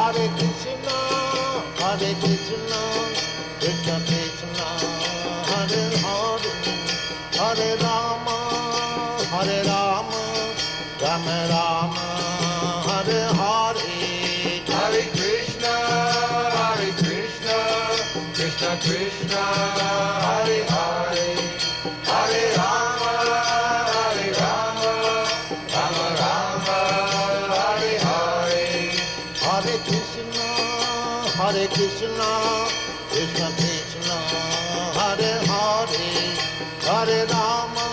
Hare Krishna, Krishna Krishna, Hare Hare, Hare Rama, Hare Rama, Rama Rama, Hare Hare. Hare Krishna, Krishna Krishna, Hare Hare, Hare Rama, Rama Rama, Hare Hare. Hare Krishna, Krishna Krishna, Hare Hare, Hare Rama,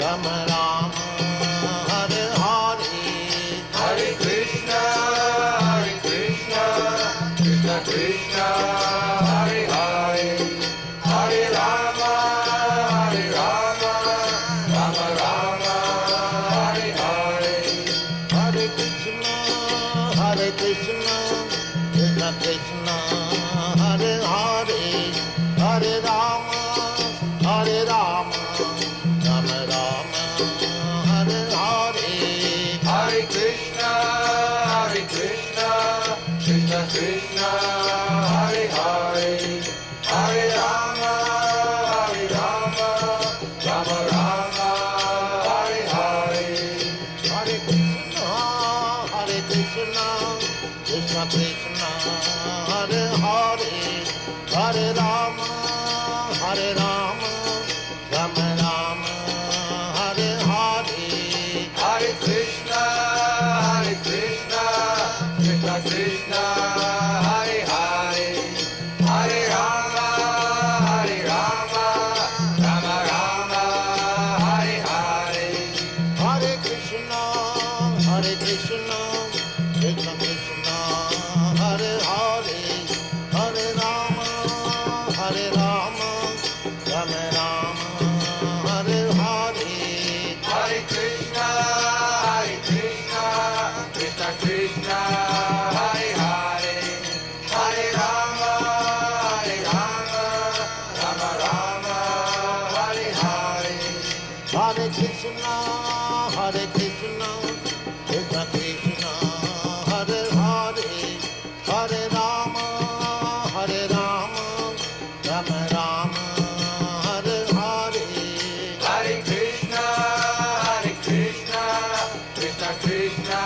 Rama Rama, Hare Hare. Hare Krishna, Krishna Krishna, Hare Hare, Hare Rama, Rama Rama, Hare Hare. Hare Krishna, Krishna Krishna, Hare Hare, Hare Rama, Rama Rama, Hare Hare. Hare Krishna, Krishna Krishna, Hare Hare, Hare Rama, Rama Rama, Hare Hare. Hare Krishna, Krishna Krishna, Hare Hare, Hare Rama, Rama Rama, Hare Hare. Hare Krishna, Krishna Krishna, Hare Hare, Hare Rama, Rama Rama, Hare Hare. Hare Krishna, Krishna Krishna, Hare Hare, Hare Rama, Rama Rama, Hare Hare. Hare Krishna, Krishna Krishna, Hare Hare, Hare Rama, Rama Rama, Hare Hare. Hare Krishna, Krishna Krishna, Hare Hare, Hare Rama, Rama Rama, Hare Hare. Hare Krishna, Krishna Krishna,